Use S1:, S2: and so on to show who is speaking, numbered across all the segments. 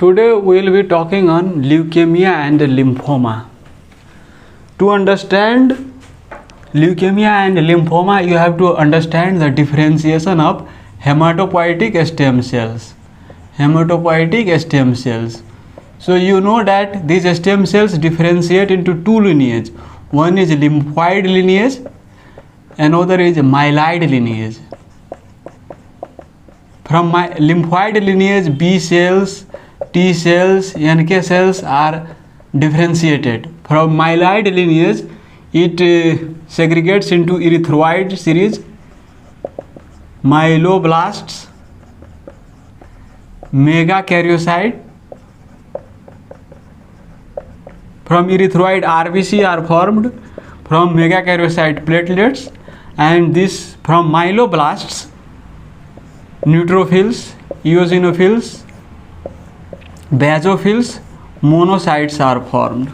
S1: Today we will be talking on leukemia and lymphoma. To understand leukemia and lymphoma, you have to understand the differentiation of hematopoietic stem cells. Hematopoietic stem cells. So you know that these stem cells differentiate into two lineages. One is lymphoid lineage, another is myeloid lineage. From my lymphoid lineage, B cells, T cells, NK cells are differentiated. From myeloid lineage, it segregates into erythroid series, myeloblasts, megakaryocyte. From erythroid, RBC are formed. From megakaryocyte, platelets. And this from myeloblasts, neutrophils, eosinophils, basophils, monocytes are formed.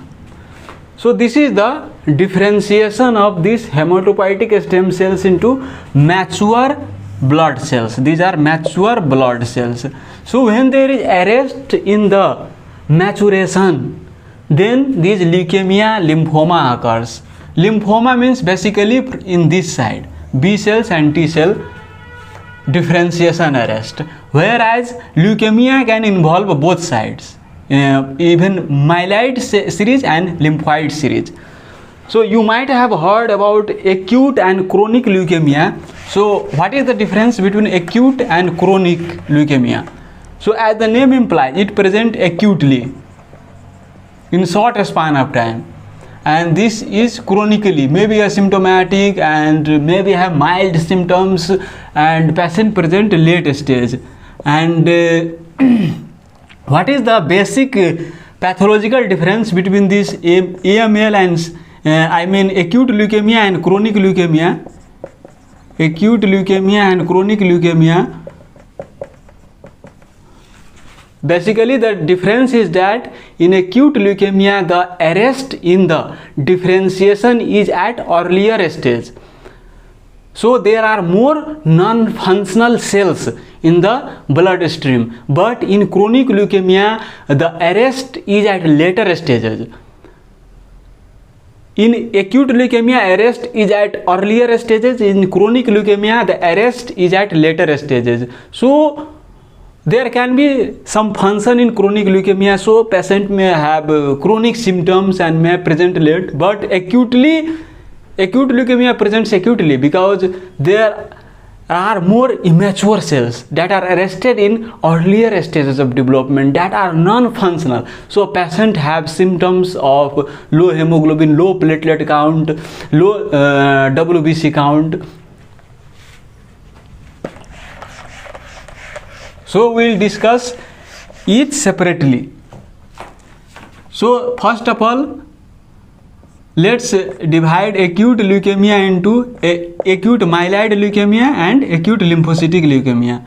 S1: So this is the differentiation of these hematopoietic stem cells into mature blood cells. These are mature blood cells. So when there is arrest in the maturation, then this leukemia, lymphoma occurs. Lymphoma means basically in this side, B cells and T cell differentiation arrest, whereas leukemia can involve both sides, even myeloid series and lymphoid series. So you might have heard about acute and chronic leukemia. So what is the difference between acute and chronic leukemia? So as the name implies, it presents acutely in short span of time, and this is chronically, maybe asymptomatic and maybe have mild symptoms, and patient present late stage. And what is the basic pathological difference between this AML and acute leukemia and chronic leukemia? Acute leukemia and chronic leukemia, basically the difference is that in acute leukemia the arrest in the differentiation is at earlier stage. So there are more non-functional cells in the bloodstream, but in chronic leukemia the arrest is at later stages. In acute leukemia arrest is at earlier stages, in chronic leukemia the arrest is at later stages. So there can be some function in chronic leukemia, so patient may have chronic symptoms and may present late, but acute leukemia presents acutely because there are more immature cells that are arrested in earlier stages of development that are non-functional. So patient have symptoms of low hemoglobin, low platelet count, low WBC count. So we will discuss each separately. So first of all, let's divide acute leukemia into acute myeloid leukemia and acute lymphocytic leukemia.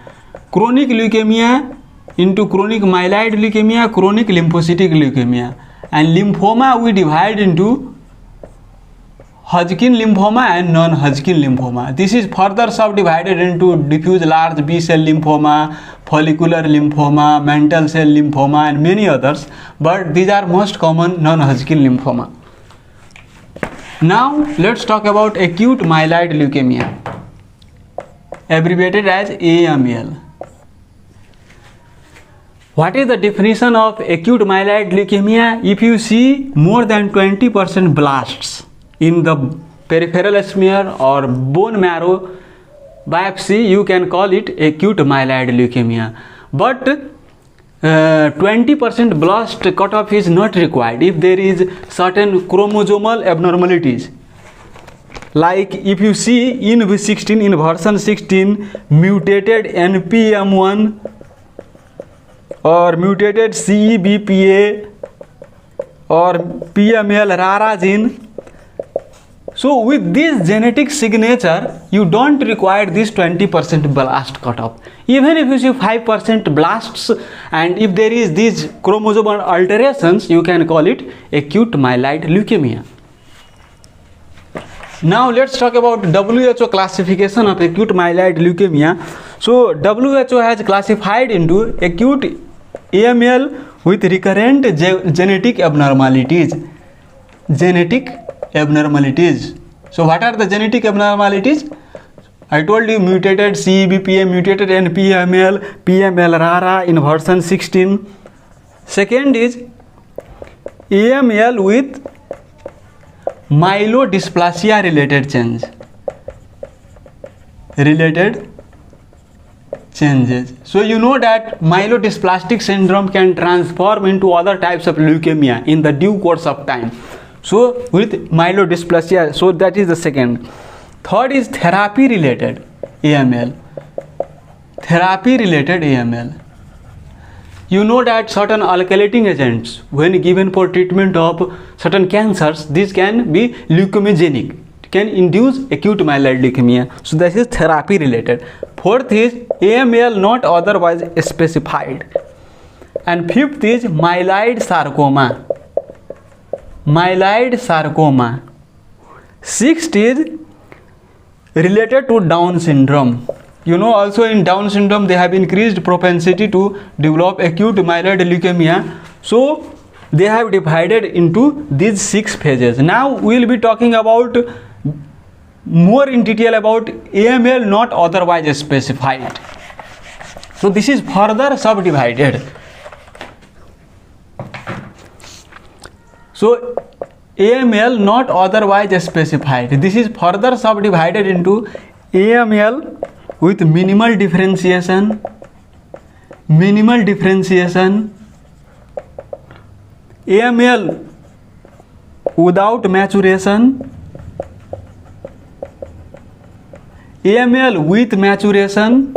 S1: Chronic leukemia into chronic myeloid leukemia, chronic lymphocytic leukemia. And lymphoma we divide into Hodgkin lymphoma and non-Hodgkin lymphoma. This is further subdivided into diffuse large B cell lymphoma, follicular lymphoma, mantle cell lymphoma, and many others, but these are most common non-Hodgkin lymphoma. Now let's talk about acute myeloid leukemia, abbreviated as AML. What is the definition of acute myeloid leukemia? If you see more than 20% blasts in the peripheral smear or bone marrow biopsy, you can call it acute myeloid leukemia. But 20% blast cutoff is not required if there is certain chromosomal abnormalities. Like if you see in V16, in version 16, mutated NPM1 or mutated CEBPA or PML RARA gene. So with this genetic signature, you don't require this 20% blast cutoff. Even if you see 5% blasts and if there is these chromosomal alterations, you can call it acute myeloid leukemia. Now let's talk about WHO classification of acute myeloid leukemia. So WHO has classified into acute AML with recurrent genetic abnormalities. Genetic abnormalities. So what are the genetic abnormalities? I told you mutated CEBPA, mutated NPML, PML RARA in version 16. Second is AML with myelodysplasia related change. Related changes. So you know that myelodysplastic syndrome can transform into other types of leukemia in the due course of time. So with myelodysplasia, so that is the second. Third is therapy related AML. Therapy related AML. You know that certain alkylating agents, when given for treatment of certain cancers, this can be leukemogenic, can induce acute myeloid leukemia. So this is therapy related. Fourth is AML not otherwise specified. And fifth is myeloid sarcoma. Myeloid sarcoma. Sixth is related to Down syndrome. You know, also in Down syndrome they have increased propensity to develop acute myeloid leukemia. So they have divided into these 6 phases. Now we will be talking about more in detail about AML not otherwise specified. So this is further subdivided. So AML not otherwise specified. This is further subdivided into AML with minimal differentiation, AML without maturation, AML with maturation,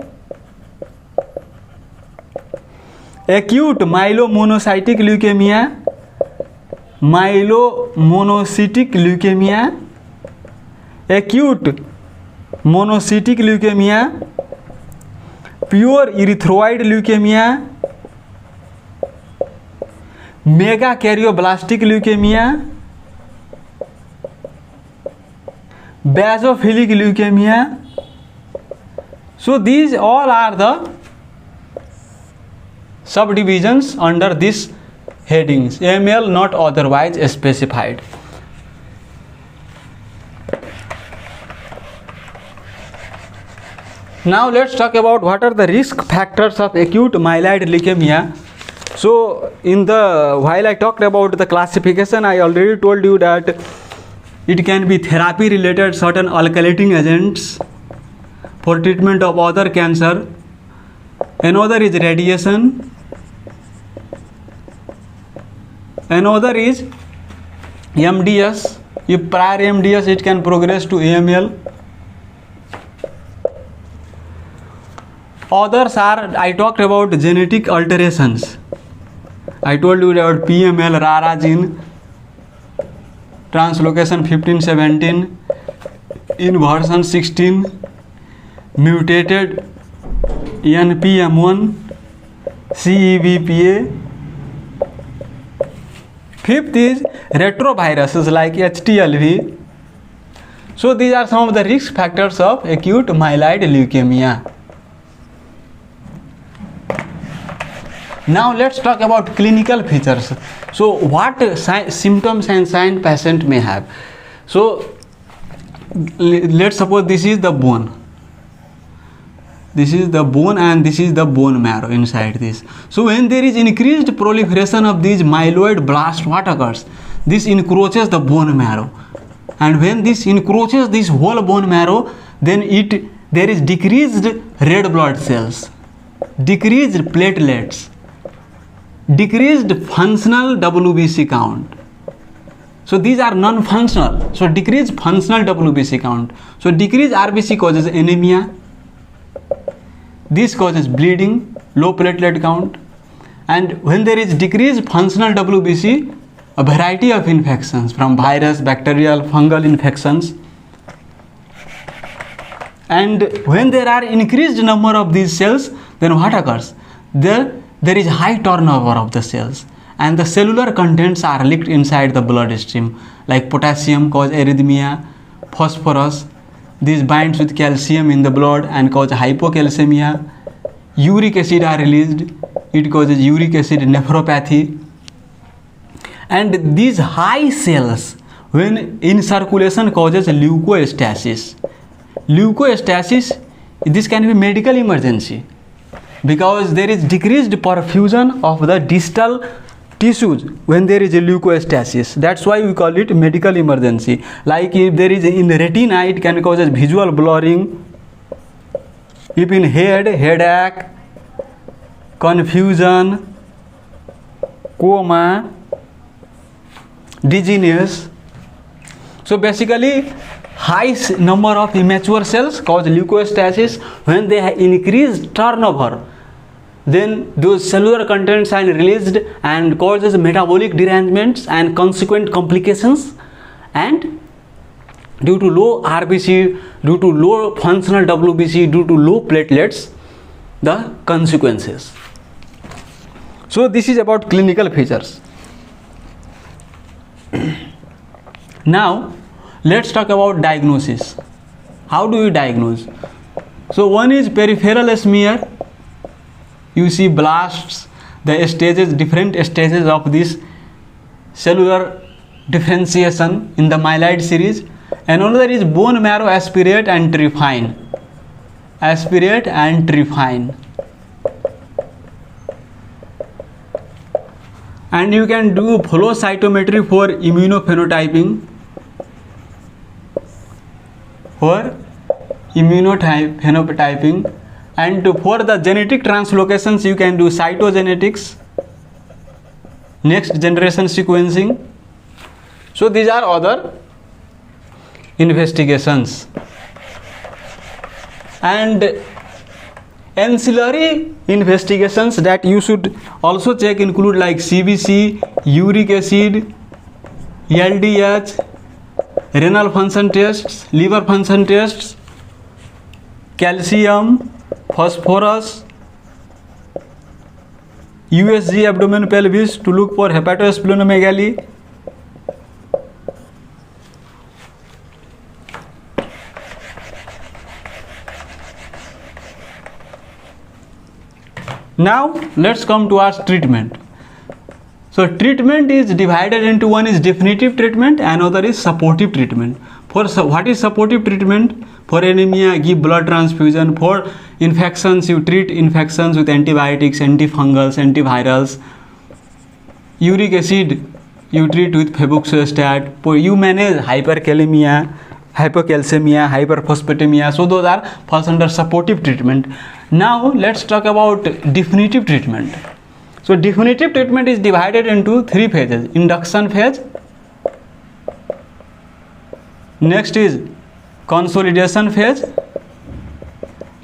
S1: acute myelomonocytic leukemia, myelomonocytic leukemia, acute monocytic leukemia, pure erythroid leukemia, megakaryoblast leukemia, basophilic leukemia. So these all are the subdivisions under this headings. AML not otherwise specified. Now let's talk about what are the risk factors of acute myeloid leukemia. So while I talked about the classification, I already told you that it can be therapy related, certain alkylating agents for treatment of other cancer. Another is radiation. Another is MDS. If prior MDS, it can progress to AML. Others are, I talked about genetic alterations. I told you about PML RARA gene, translocation 1517, inversion 16, mutated NPM1, CEBPA. Fifth is retroviruses like HTLV. So these are some of the risk factors of acute myeloid leukemia. Now let's talk about clinical features. So what symptoms and signs patient may have. So let's suppose this is the bone. This is the bone and this is the bone marrow inside this. So when there is increased proliferation of these myeloid blasts, what occurs? This encroaches the bone marrow. And when this encroaches this whole bone marrow, then there is decreased red blood cells, decreased platelets, decreased functional WBC count. So these are non-functional. So decreased functional WBC count. So decreased RBC causes anemia. This causes bleeding, low platelet count. And when there is decreased functional WBC, a variety of infections from virus, bacterial, fungal infections. And when there are increased number of these cells, then what occurs? There is high turnover of the cells and the cellular contents are leaked inside the bloodstream, like potassium cause arrhythmia, phosphorus, this binds with calcium in the blood and cause hypocalcemia, uric acid are released, it causes uric acid nephropathy. And these high cells when in circulation causes leukostasis. Leukostasis, this can be medical emergency because there is decreased perfusion of the distal tissues when there is a leukostasis. That's why we call it medical emergency. Like if there is in retina, it can cause visual blurring. If in head, headache, confusion, coma, dizziness. So basically, high number of immature cells cause leukostasis. When they have increased turnover, then those cellular contents are released and causes metabolic derangements and consequent complications. And due to low RBC, due to low functional WBC, due to low platelets, the consequences. So this is about clinical features. Now let's talk about diagnosis. How do you diagnose? So one is peripheral smear. You see blasts, the stages, different stages of this cellular differentiation in the myeloid series. And another is bone marrow aspirate and refine. Aspirate and refine. And you can do flow cytometry for immunophenotyping. For immunophenotyping. And for the genetic translocations, you can do cytogenetics, next generation sequencing. So these are other investigations. And ancillary investigations that you should also check include like CBC, uric acid, LDH, renal function tests, liver function tests, calcium, phosphorus, USG abdomen pelvis to look for hepatosplenomegaly. Now let's come to our treatment. So treatment is divided into one is definitive treatment and other is supportive treatment. For what is supportive treatment? For anemia, give blood transfusion. For infections, you treat infections with antibiotics, antifungals, antivirals. Uric acid, you treat with febuxostat. You manage hyperkalemia, hypocalcemia, hyperphosphatemia. So those are falls under supportive treatment. Now let's talk about definitive treatment. So definitive treatment is divided into three phases: induction phase, next is consolidation phase,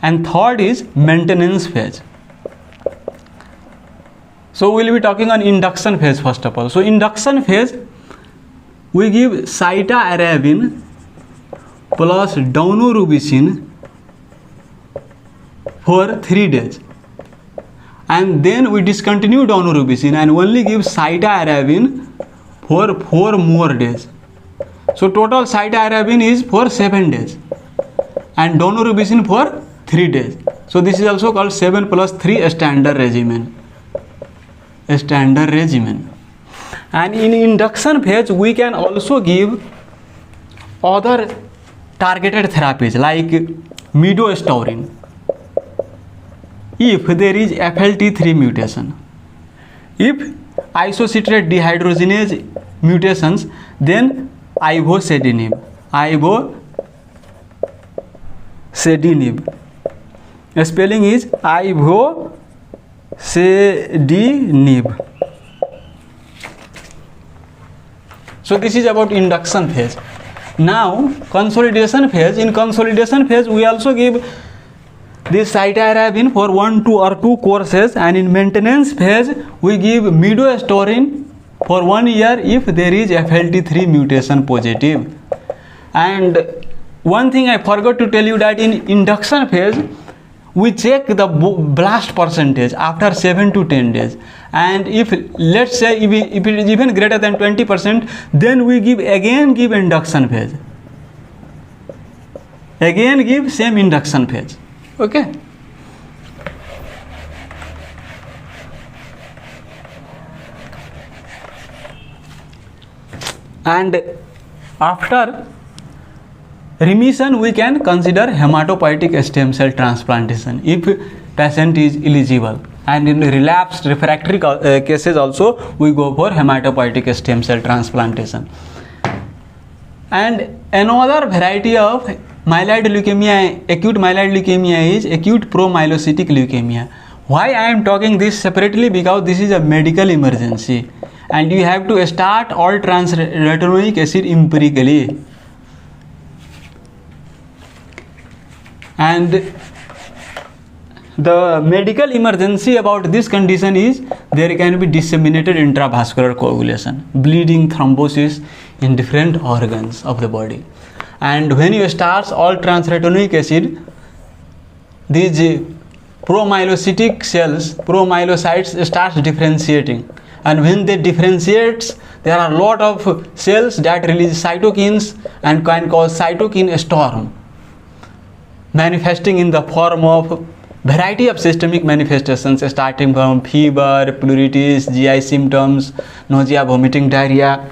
S1: and third is maintenance phase. So we will be talking on induction phase first of all. So induction phase, we give cytarabine plus daunorubicin for 3 days, and then we discontinue daunorubicin and only give cytarabine for 4 more days. So total cytarabine is for 7 days and daunorubicin for 3 days. So this is also called 7 plus 3 standard regimen. Standard regimen. And in induction phase we can also give other targeted therapies like midostaurin if there is FLT3 mutation. If isocitrate dehydrogenase mutations, then ivosidenib. Spelling is ivosidenib. So this is about induction phase. Now consolidation phase. In consolidation phase we also give this cytarabine for 1, 2 or 2 courses, and in maintenance phase we give midostaurin for 1 year if there is FLT3 mutation positive. And one thing I forgot to tell you that in induction phase we check the blast percentage after 7 to 10 days, and if let's say if it is even greater than 20%, then we give induction phase, again give same induction phase. Okay. and after remission we can consider hematopoietic stem cell transplantation if patient is eligible, and in relapsed refractory cases also we go for hematopoietic stem cell transplantation. And another variety of myeloid leukemia, acute myeloid leukemia, is acute promyelocytic leukemia. Why I am talking this separately? Because this is a medical emergency and you have to start all transretinoic acid empirically. And the medical emergency about this condition is there can be disseminated intravascular coagulation, bleeding, thrombosis in different organs of the body. And when you start all transretinoic acid, these promyelocytic cells, promyelocytes starts differentiating, and when they differentiates, there are a lot of cells that release cytokines and can cause cytokine storm, manifesting in the form of variety of systemic manifestations starting from fever, pleuritis, GI symptoms, nausea, vomiting, diarrhea.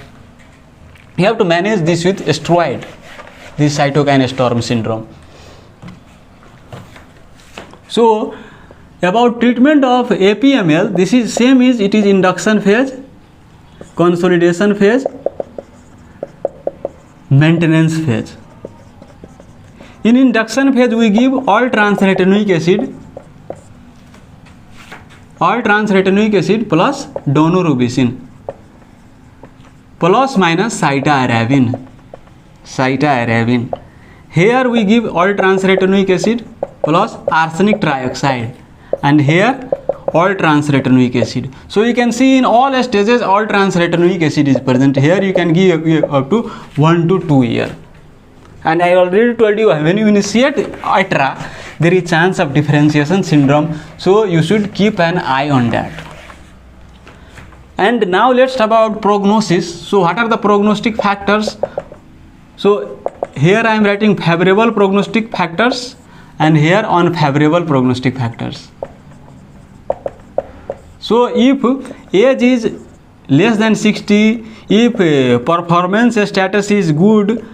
S1: You have to manage this with steroid, this cytokine storm syndrome. So about treatment of APML, this is same as it is induction phase, consolidation phase, maintenance phase. In induction phase we give all transretinoic acid plus daunorubicin plus minus cytarabine. Here we give all transretinoic acid plus arsenic trioxide, and here all transretinoic acid. So you can see in all stages all transretinoic acid is present. Here you can give up to 1 to 2 years. And I already told you, when you initiate ITRA, there is chance of differentiation syndrome, so you should keep an eye on that. And now let's talk about prognosis. So what are the prognostic factors? So here I am writing favorable prognostic factors and here unfavorable prognostic factors. So if age is less than 60, if performance status is good,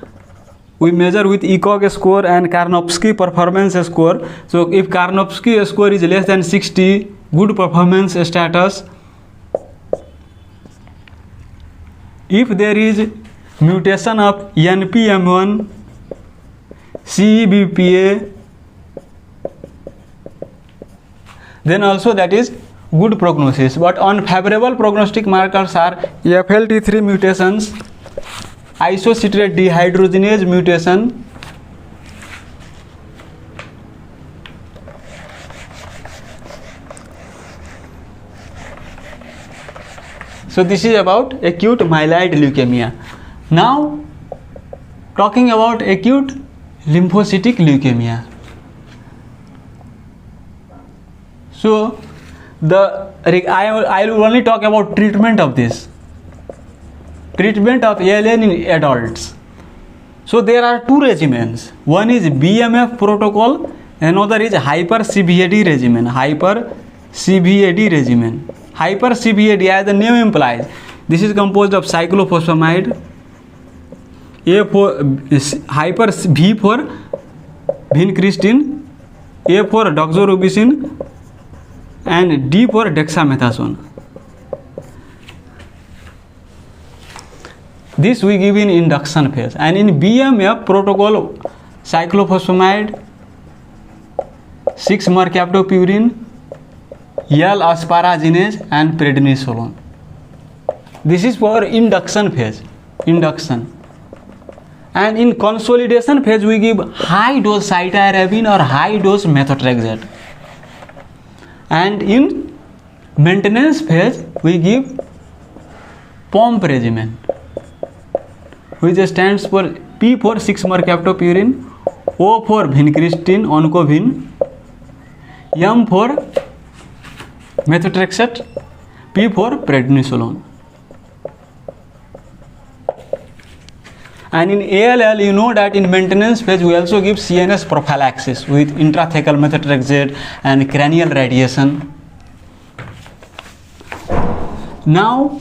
S1: we measure with ECOG score and Karnofsky performance score. So if Karnofsky score is less than 60, good performance status. If there is mutation of NPM1, CEBPA, then also that is good prognosis. But unfavorable prognostic markers are FLT3 mutations, isocitrate dehydrogenase mutation, so this is about acute myeloid leukemia. Now talking about acute lymphocytic leukemia. So I will only talk about treatment of this. Treatment of ALN in adults. So there are two regimens. One is BMF protocol, another is hyper CVAD regimen. Hyper CVAD, as the name implies, this is composed of cyclophosphamide, hyper V for vincristine, A for doxorubicin, and D for dexamethasone. This we give in induction phase. And in BMF protocol, cyclophosphamide, 6-mercaptopurine, L-asparaginase and prednisolone. This is for induction phase. And in consolidation phase we give high dose cytarabine or high dose methotrexate. And in maintenance phase we give POMP regimen, which stands for P for 6-mercaptopurine, O for vincristine, oncovin, M for methotrexate, P for prednisolone. And in ALL, you know that in maintenance phase we also give CNS prophylaxis with intrathecal methotrexate and cranial radiation. Now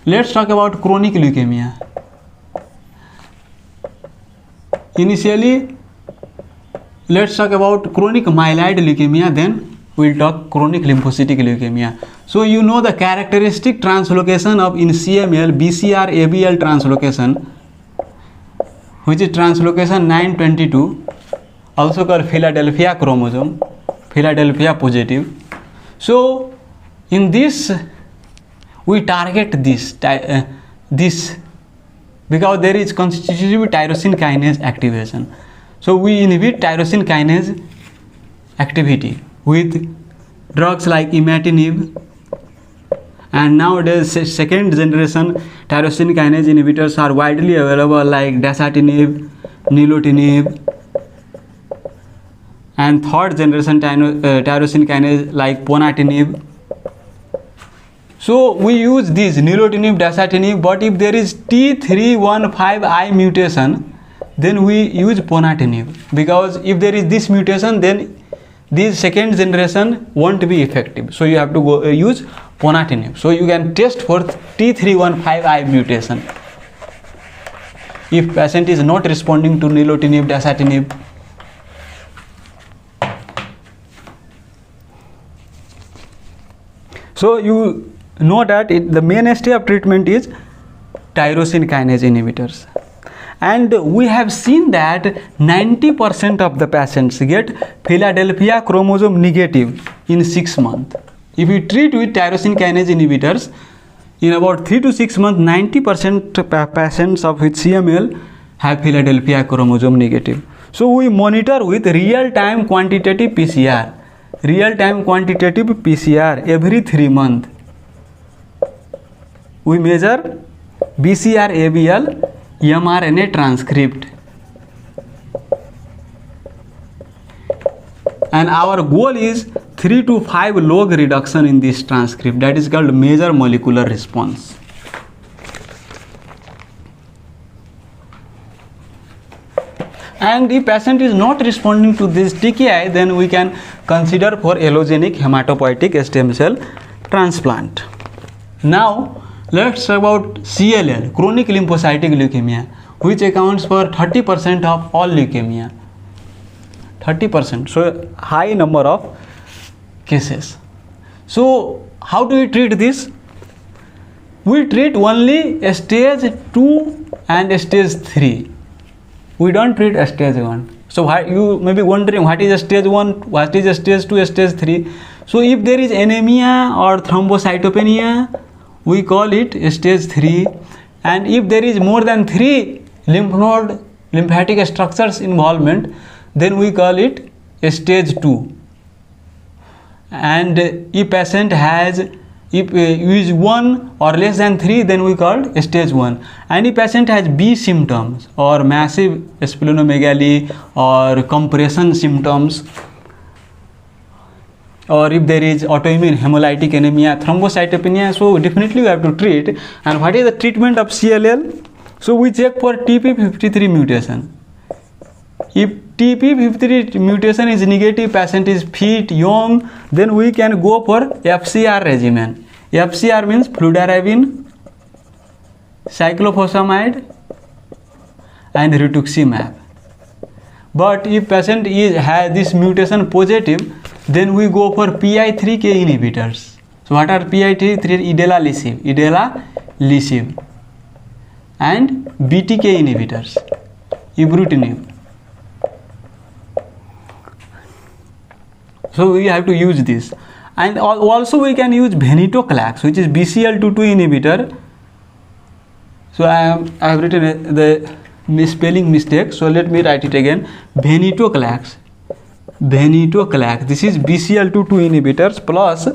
S1: let's talk about chronic leukemia. initially let's talk about chronic myeloid leukemia, then we'll talk chronic lymphocytic leukemia. So you know the characteristic translocation of in CML BCR ABL translocation, which is translocation 922, also called Philadelphia chromosome, Philadelphia positive. So in this we target this because there is constitutive tyrosine kinase activation. So we inhibit tyrosine kinase activity with drugs like imatinib, and nowadays second generation tyrosine kinase inhibitors are widely available like dasatinib, nilotinib, and third generation tyrosine kinase like ponatinib. So we use this nilotinib, dasatinib, but if there is T315I mutation, then we use ponatinib, because if there is this mutation, then this second generation won't be effective. So you have to go use ponatinib. So you can test for T315I mutation. If patient is not responding to nilotinib, dasatinib. So you know that the mainstay of treatment is tyrosine kinase inhibitors, and we have seen that 90% of the patients get Philadelphia chromosome negative in 6 months. If you treat with tyrosine kinase inhibitors, in about 3 to 6 months, 90% patients of with CML have Philadelphia chromosome negative. So we monitor with real-time quantitative PCR, every 3 months. We measure BCR ABL mRNA transcript, and our goal is 3 to 5 log reduction in this transcript. That is called major molecular response. And if patient is not responding to this TKI, then we can consider for allogenic hematopoietic stem cell transplant. Now let's talk about CLL, chronic lymphocytic leukemia, which accounts for 30% of all leukemia. 30%, so high number of cases. So how do we treat this? We treat only stage 2 and stage 3. We don't treat stage 1. So you may be wondering, what is a stage 1, what is a stage 2, stage 3? So if there is anemia or thrombocytopenia, we call it stage 3, and if there is more than 3 lymphatic structures involvement, then we call it stage 2. And if patient has is 1 or less than 3, then we call stage 1. And if patient has B symptoms or massive splenomegaly or compression symptoms, or if there is autoimmune hemolytic anemia, thrombocytopenia, so definitely we have to treat. And what is the treatment of CLL? So we check for TP53 mutation. If TP53 mutation is negative, patient is fit, young, then we can go for FCR regimen. FCR means fludarabine, cyclophosphamide, and rituximab. But if patient has this mutation positive, then we go for PI3K inhibitors. So what are PI3? Idelalisib, and BTK inhibitors, ibrutinib. So we have to use this, and also we can use venetoclax, which is BCL22 inhibitor. So I have written the spelling mistake, so let me write it again. Venetoclax. This is BCL22 inhibitors plus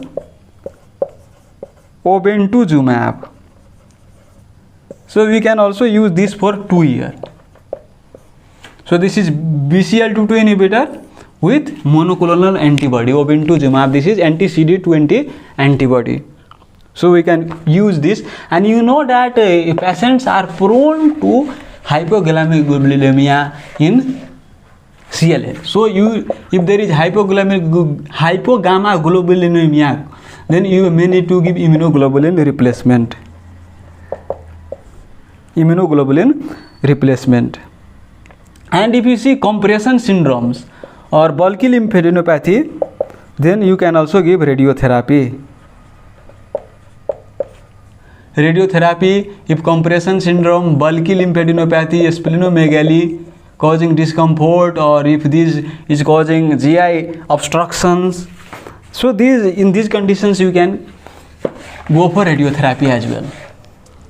S1: obinutuzumab. So we can also use this for 2 years. So this is BCL22 inhibitor with monoclonal antibody obinutuzumab. This is anti-CD20 antibody. So we can use this, and you know that patients are prone to hypogammaglobulinemia in CLL. So if there is hypogammaglobulinemia, then you may need to give immunoglobulin replacement. And if you see compression syndromes or bulky lymphadenopathy, then you can also give radiotherapy. Radiotherapy if compression syndrome, bulky lymphadenopathy, splenomegaly causing discomfort, or if this is causing GI obstructions. So in these conditions you can go for radiotherapy as well.